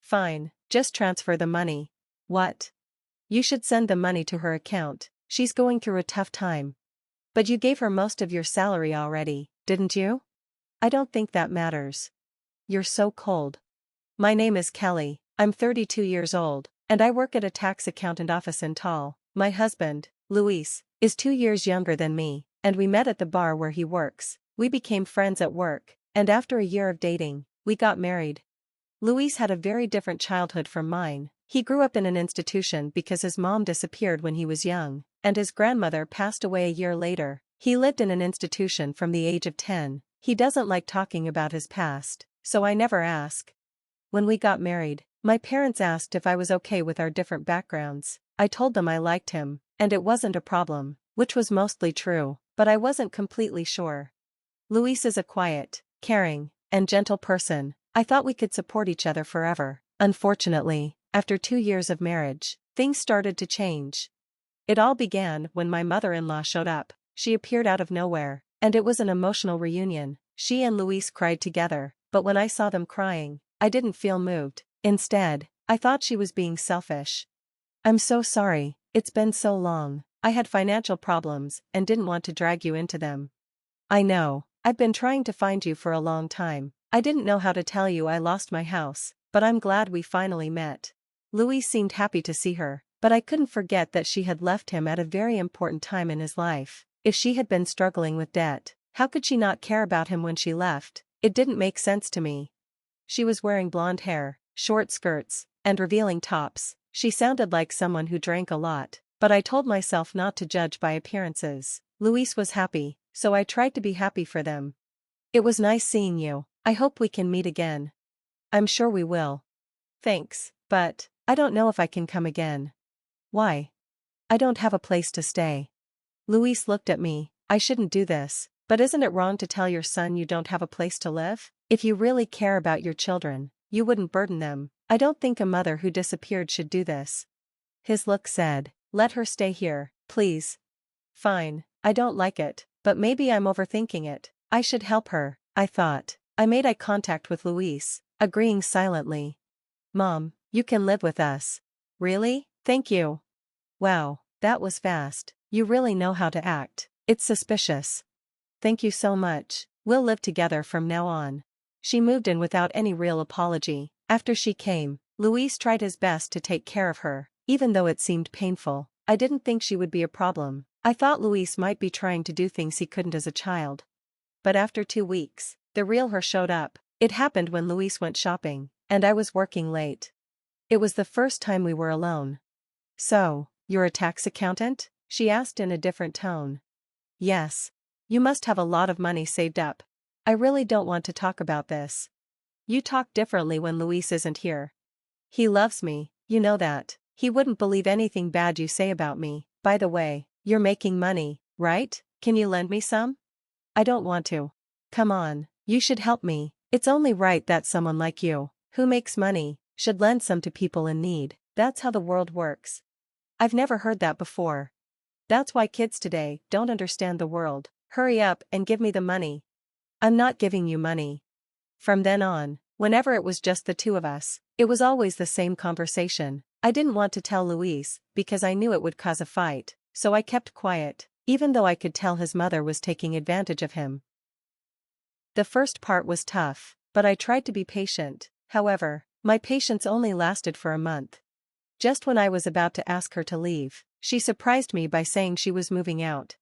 Fine, just transfer the money. What? You should send the money to her account, she's going through a tough time. But you gave her most of your salary already, didn't you? I don't think that matters. You're so cold. My name is Kelly, I'm 32 years old, and I work at a tax accountant office in Tall. My husband, Luis, is 2 years younger than me, and we met at the bar where he works. We became friends at work, and after a year of dating, we got married. Luis had a very different childhood from mine. He grew up in an institution because his mom disappeared when he was young, and his grandmother passed away a year later. He lived in an institution from the age of 10. He doesn't like talking about his past, so I never ask. When we got married, my parents asked if I was okay with our different backgrounds. I told them I liked him, and it wasn't a problem, which was mostly true, but I wasn't completely sure. Luis is a quiet, caring, and gentle person. I thought we could support each other forever. Unfortunately, after 2 years of marriage, things started to change. It all began when my mother-in-law showed up. She appeared out of nowhere, and it was an emotional reunion. She and Luis cried together, but when I saw them crying, I didn't feel moved. Instead, I thought she was being selfish. I'm so sorry, it's been so long. I had financial problems and didn't want to drag you into them. I know, I've been trying to find you for a long time. I didn't know how to tell you I lost my house, but I'm glad we finally met. Luis seemed happy to see her, but I couldn't forget that she had left him at a very important time in his life. If she had been struggling with debt, how could she not care about him when she left? It didn't make sense to me. She was wearing blonde hair, short skirts, and revealing tops. She sounded like someone who drank a lot, but I told myself not to judge by appearances. Luis was happy, so I tried to be happy for them. It was nice seeing you. I hope we can meet again. I'm sure we will. Thanks, but I don't know if I can come again. Why? I don't have a place to stay. Luis looked at me. I shouldn't do this, but isn't it wrong to tell your son you don't have a place to live? If you really care about your children, you wouldn't burden them. I don't think a mother who disappeared should do this. His look said, let her stay here, please. Fine, I don't like it, but maybe I'm overthinking it. I should help her, I thought. I made eye contact with Luis, agreeing silently. Mom, you can live with us. Really? Thank you. Wow, that was fast. You really know how to act. It's suspicious. Thank you so much. We'll live together from now on. She moved in without any real apology. After she came, Luis tried his best to take care of her, even though it seemed painful. I didn't think she would be a problem. I thought Luis might be trying to do things he couldn't as a child. But after 2 weeks, the real her showed up. It happened when Luis went shopping, and I was working late. It was the first time we were alone. So, you're a tax accountant? She asked in a different tone. Yes. You must have a lot of money saved up. I really don't want to talk about this. You talk differently when Luis isn't here. He loves me, you know that. He wouldn't believe anything bad you say about me. By the way, you're making money, right? Can you lend me some? I don't want to. Come on, you should help me. It's only right that someone like you, who makes money, should lend some to people in need. That's how the world works. I've never heard that before. That's why kids today don't understand the world. Hurry up and give me the money. I'm not giving you money. From then on, whenever it was just the two of us, it was always the same conversation. I didn't want to tell Luis because I knew it would cause a fight, so I kept quiet, even though I could tell his mother was taking advantage of him. The first part was tough, but I tried to be patient. However, my patience only lasted for a month. Just when I was about to ask her to leave, she surprised me by saying she was moving out.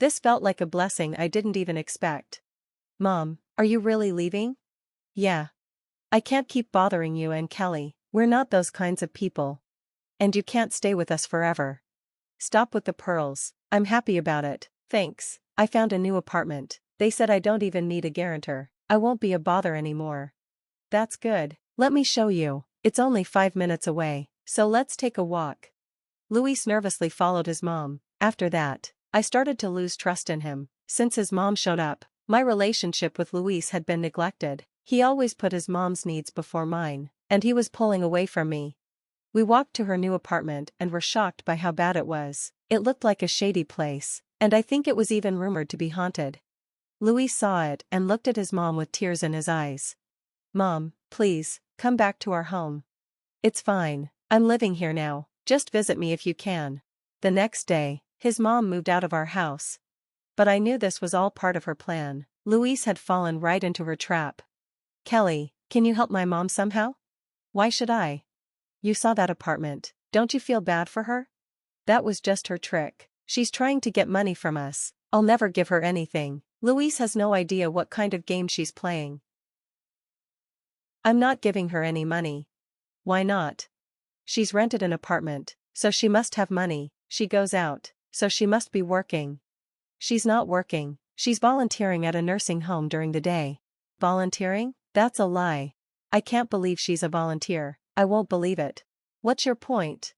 This felt like a blessing I didn't even expect. Mom, are you really leaving? Yeah. I can't keep bothering you and Kelly. We're not those kinds of people. And you can't stay with us forever. Stop with the pearls. I'm happy about it, thanks. I found a new apartment. They said I don't even need a guarantor. I won't be a bother anymore. That's good. Let me show you. It's only 5 minutes away, so let's take a walk. Luis nervously followed his mom. After that, I started to lose trust in him. Since his mom showed up, my relationship with Luis had been neglected. He always put his mom's needs before mine, and he was pulling away from me. We walked to her new apartment and were shocked by how bad it was. It looked like a shady place, and I think it was even rumored to be haunted. Luis saw it and looked at his mom with tears in his eyes. Mom, please, come back to our home. It's fine, I'm living here now, just visit me if you can. The next day, his mom moved out of our house. But I knew this was all part of her plan. Louise had fallen right into her trap. Kelly, can you help my mom somehow? Why should I? You saw that apartment, don't you feel bad for her? That was just her trick. She's trying to get money from us. I'll never give her anything. Louise has no idea what kind of game she's playing. I'm not giving her any money. Why not? She's rented an apartment, so she must have money. She goes out, so she must be working. She's not working, she's volunteering at a nursing home during the day. Volunteering? That's a lie. I can't believe she's a volunteer. I won't believe it. What's your point?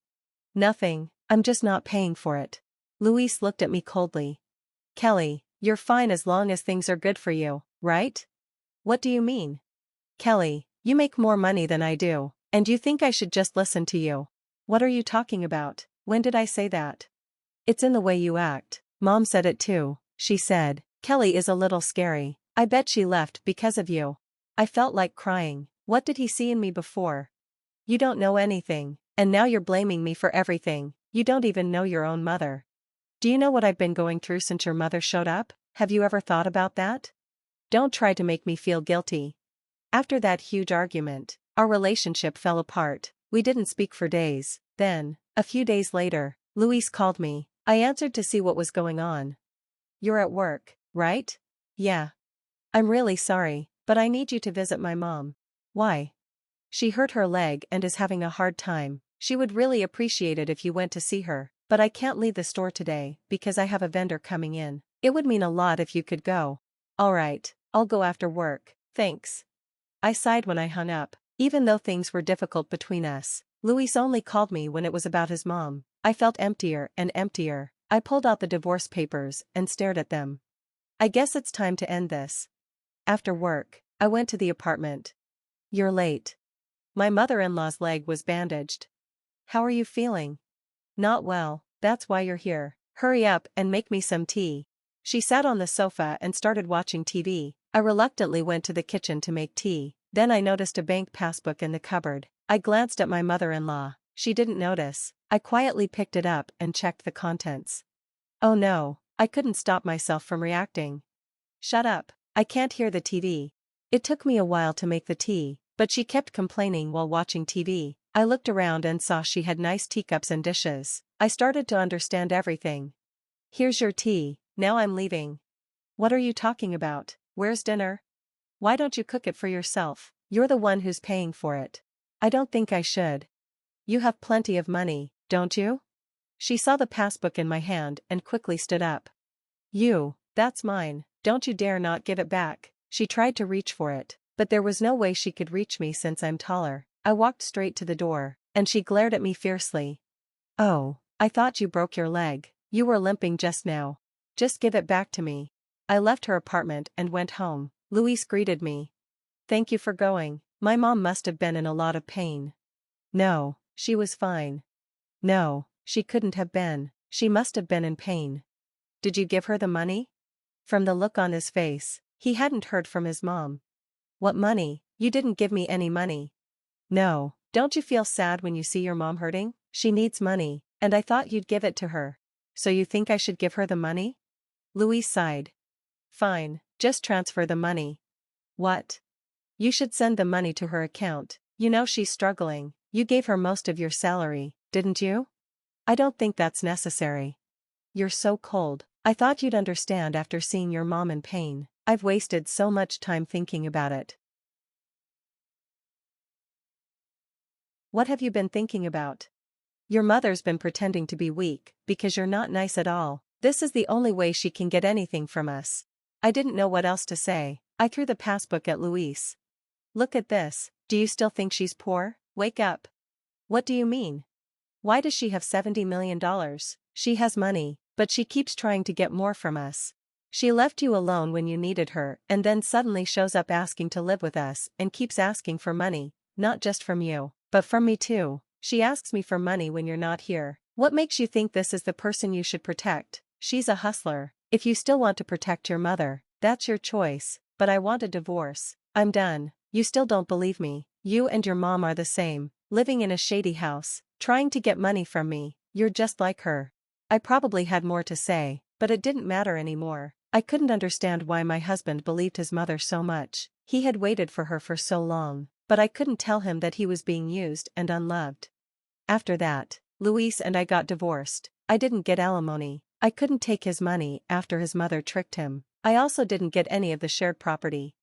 Nothing, I'm just not paying for it. Louise looked at me coldly. Kelly, you're fine as long as things are good for you, right? What do you mean? Kelly, you make more money than I do, and you think I should just listen to you. What are you talking about? When did I say that? It's in the way you act. Mom said it too, she said. Kelly is a little scary. I bet she left because of you. I felt like crying. What did he see in me before? You don't know anything, and now you're blaming me for everything. You don't even know your own mother. Do you know what I've been going through since your mother showed up? Have you ever thought about that? Don't try to make me feel guilty. After that huge argument, our relationship fell apart. We didn't speak for days. Then, a few days later, Louise called me. I answered to see what was going on. You're at work, right? Yeah. I'm really sorry, but I need you to visit my mom. Why? She hurt her leg and is having a hard time. She would really appreciate it if you went to see her, but I can't leave the store today because I have a vendor coming in. It would mean a lot if you could go. Alright, I'll go after work, thanks. I sighed when I hung up. Even though things were difficult between us, Luis only called me when it was about his mom. I felt emptier and emptier. I pulled out the divorce papers and stared at them. I guess it's time to end this. After work, I went to the apartment. You're late. My mother-in-law's leg was bandaged. How are you feeling? Not well, that's why you're here. Hurry up and make me some tea. She sat on the sofa and started watching TV. I reluctantly went to the kitchen to make tea. Then I noticed a bank passbook in the cupboard. I glanced at my mother-in-law. She didn't notice. I quietly picked it up and checked the contents. Oh no, I couldn't stop myself from reacting. Shut up, I can't hear the TV. It took me a while to make the tea, but she kept complaining while watching TV. I looked around and saw she had nice teacups and dishes. I started to understand everything. Here's your tea, now I'm leaving. What are you talking about? Where's dinner? Why don't you cook it for yourself? You're the one who's paying for it. I don't think I should. You have plenty of money, don't you? She saw the passbook in my hand and quickly stood up. That's mine, don't you dare not give it back. She tried to reach for it, but there was no way she could reach me since I'm taller. I walked straight to the door, and she glared at me fiercely. Oh, I thought you broke your leg. You were limping just now. Just give it back to me. I left her apartment and went home. Luis greeted me. Thank you for going. My mom must have been in a lot of pain. No, she was fine. No, she couldn't have been. She must have been in pain. Did you give her the money? From the look on his face, he hadn't heard from his mom. What money? You didn't give me any money. No, don't you feel sad when you see your mom hurting? She needs money, and I thought you'd give it to her. So you think I should give her the money? Luis sighed. Fine, just transfer the money. What? You should send the money to her account. You know she's struggling. You gave her most of your salary, didn't you? I don't think that's necessary. You're so cold. I thought you'd understand after seeing your mom in pain. I've wasted so much time thinking about it. What have you been thinking about? Your mother's been pretending to be weak, because you're not nice at all. This is the only way she can get anything from us. I didn't know what else to say. I threw the passbook at Luis. Look at this. Do you still think she's poor? Wake up. What do you mean? Why does she have $70 million? She has money, but she keeps trying to get more from us. She left you alone when you needed her and then suddenly shows up asking to live with us and keeps asking for money, not just from you, but from me too. She asks me for money when you're not here. What makes you think this is the person you should protect? She's a hustler. If you still want to protect your mother, that's your choice, but I want a divorce. I'm done. You still don't believe me. You and your mom are the same. living in a shady house, trying to get money from me. You're just like her. I probably had more to say, but it didn't matter anymore. I couldn't understand why my husband believed his mother so much. He had waited for her for so long, but I couldn't tell him that he was being used and unloved. After that, Luis and I got divorced. I didn't get alimony. I couldn't take his money after his mother tricked him. I also didn't get any of the shared property.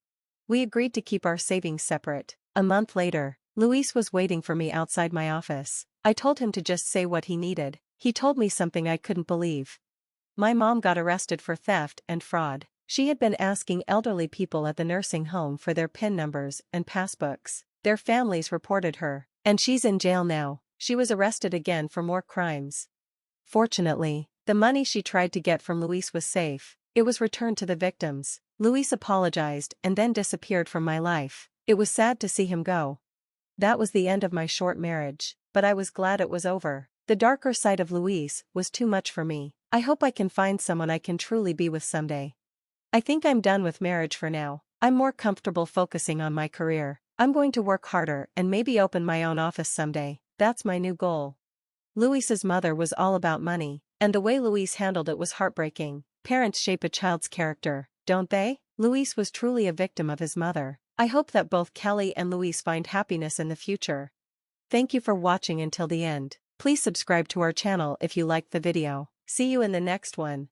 We agreed to keep our savings separate. A month later, Luis was waiting for me outside my office. I told him to just say what he needed. He told me something I couldn't believe. My mom got arrested for theft and fraud. She had been asking elderly people at the nursing home for their PIN numbers and passbooks. Their families reported her, and she's in jail now. She was arrested again for more crimes. Fortunately, the money she tried to get from Luis was safe. It was returned to the victims. Luis apologized and then disappeared from my life. It was sad to see him go. That was the end of my short marriage, but I was glad it was over. The darker side of Luis was too much for me. I hope I can find someone I can truly be with someday. I think I'm done with marriage for now. I'm more comfortable focusing on my career. I'm going to work harder and maybe open my own office someday. That's my new goal. Luis's mother was all about money, and the way Luis handled it was heartbreaking. Parents shape a child's character, don't they? Luis was truly a victim of his mother. I hope that both Kelly and Luis find happiness in the future. Thank you for watching until the end. Please subscribe to our channel if you liked the video. See you in the next one.